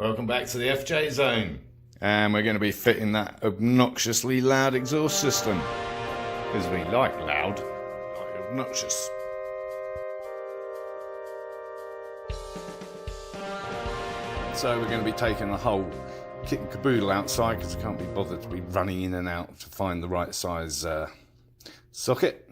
Welcome back to the FJ Zone. And we're going to be fitting that obnoxiously loud exhaust system. Because we like loud, like obnoxious. So we're going to be taking the whole kit and caboodle outside because I can't be bothered to be running in and out to find the right size socket.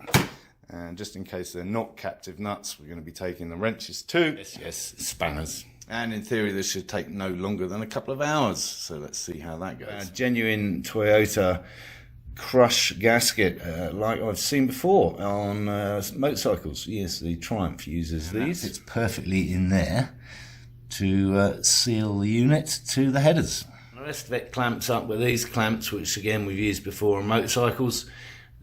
And just in case they're not captive nuts, we're going to be taking the wrenches too. Yes, spanners. And in theory, this should take no longer than a couple of hours. So let's see how that goes. Genuine Toyota crush gasket, like I've seen before on motorcycles. Yes, the Triumph uses these. It's perfectly in there to seal the unit to the headers. The rest of it clamps up with these clamps, which again we've used before on motorcycles.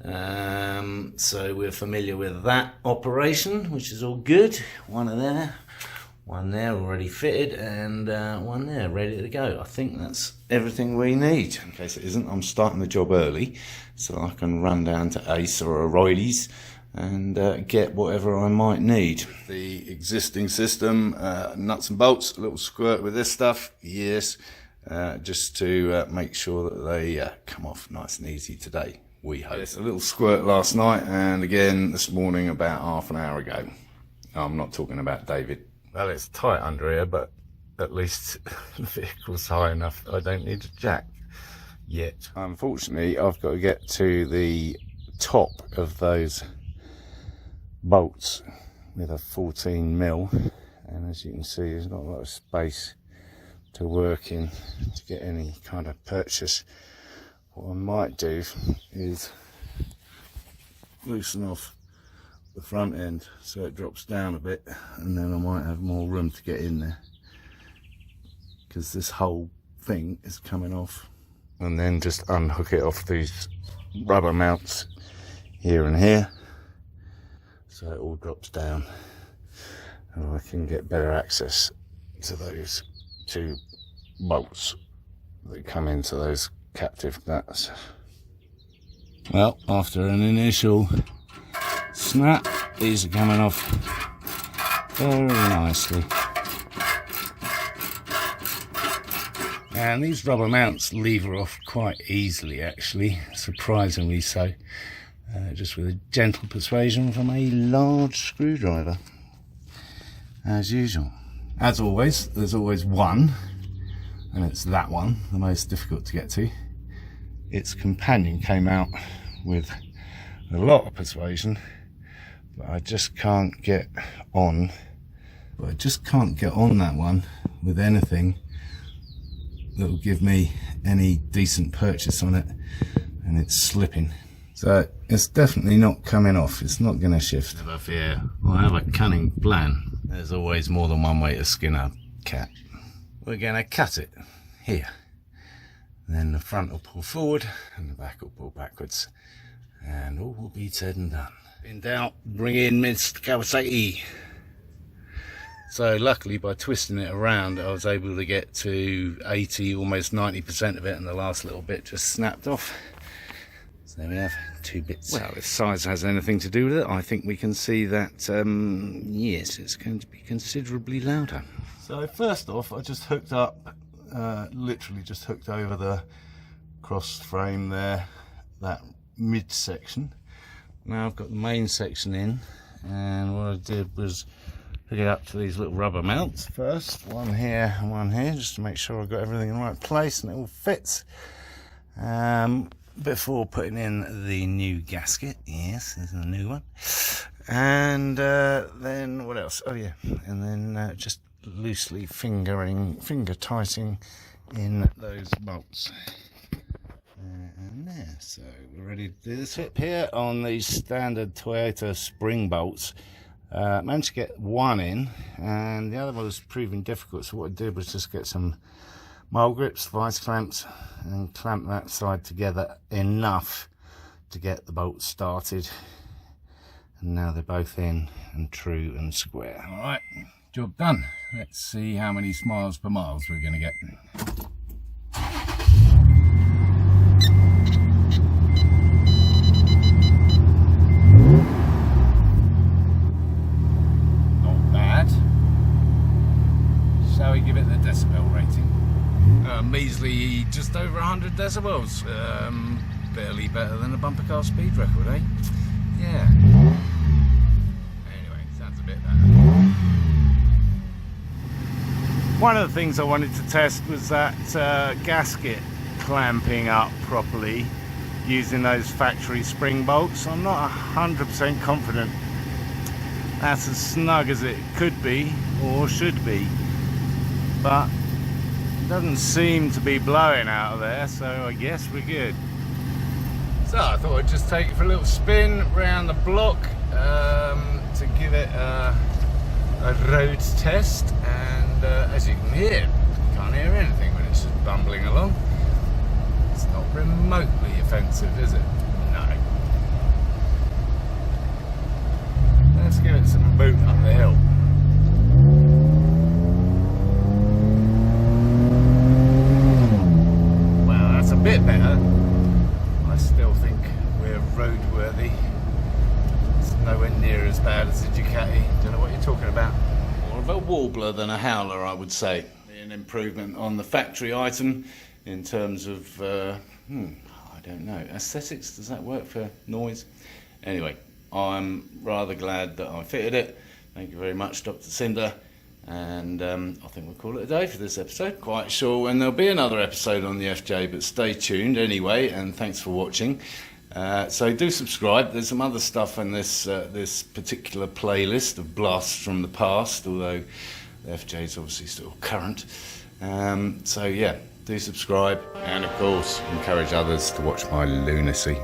So we're familiar with that operation, which is all good. One there already fitted, and one there ready to go. I think that's everything we need. In case it isn't, I'm starting the job early so I can run down to Ace or O'Reilly's and get whatever I might need. The existing system, nuts and bolts, a little squirt with this stuff, yes, just to make sure that they come off nice and easy today, we hope. Yes, a little squirt last night and again this morning about half an hour ago. I'm not talking about David. Well, it's tight under here, but at least the vehicle's high enough that I don't need a jack yet. Unfortunately, I've got to get to the top of those bolts with a 14mm, and as you can see, there's not a lot of space to work in to get any kind of purchase. What I might do is loosen off the front end so it drops down a bit, and then I might have more room to get in there, because this whole thing is coming off. And then just unhook it off these rubber mounts here and here so it all drops down, and I can get better access to those two bolts that come into those captive nuts. Well, after an initial snap, these are coming off very nicely. And these rubber mounts lever off quite easily, actually, surprisingly so. Just with a gentle persuasion from a large screwdriver, as usual. As always, there's always one, and it's that one, the most difficult to get to. Its companion came out with a lot of persuasion, but I just can't get on. That one with anything that will give me any decent purchase on it, and it's slipping. So it's definitely not coming off. It's not going to shift. Never fear. I have a cunning plan. There's always more than one way to skin a cat. We're going to cut it here. Then the front will pull forward and the back will pull backwards, and all will be said and done. In doubt, bring in Mr. Kawasaki. So luckily, by twisting it around, I was able to get to 80, almost 90% of it, and the last little bit just snapped off. So there we have two bits. Well, if size has anything to do with it, I think we can see that, yes, it's going to be considerably louder. So first off, I just hooked up, literally just hooked over the cross frame there, that midsection. Now I've got the main section in, and what I did was hook it up to these little rubber mounts first, one here and one here, just to make sure I've got everything in the right place and it all fits, before putting in the new gasket. Yes, there's a new one. And then what else? Oh yeah, and then just loosely finger tightening in those bolts. And there, so we're ready to do this hip here on these standard Toyota spring bolts. Managed to get one in, and the other one was proving difficult, so what I did was just get some mole grips, vice clamps, and clamp that side together enough to get the bolt started. And now they're both in and true and square. Alright, job done. Let's see how many smiles per miles we're going to get. Not bad. Shall we give it the decibel rating? Measly just over 100 decibels. Barely better than a bumper car speed record, eh? Yeah. Anyway, sounds a bit better. One of the things I wanted to test was that gasket clamping up properly using those factory spring bolts. I'm not 100% confident that's as snug as it could be or should be, but it doesn't seem to be blowing out of there, so I guess we're good. So I thought I'd just take it for a little spin around the block to give it a road test, and as you can hear, you can't hear anything when it's just bumbling along. It's not remotely offensive, is it? No. Let's give it some boot up the hill. Well, that's a bit better. I still think we're roadworthy. It's nowhere near as bad as a Ducati. Don't know what you're talking about. More of a warbler than a howler, I would say. An improvement on the factory item in terms of, I don't know, aesthetics. Does that work for noise? Anyway, I'm rather glad that I fitted it. Thank you very much, Dr. Cinder. And I think we'll call it a day for this episode. Quite sure when there'll be another episode on the FJ, but stay tuned anyway, and thanks for watching. So do subscribe. There's some other stuff in this this particular playlist of blasts from the past, although the FJ is obviously still current. So yeah, do subscribe, and of course encourage others to watch my lunacy.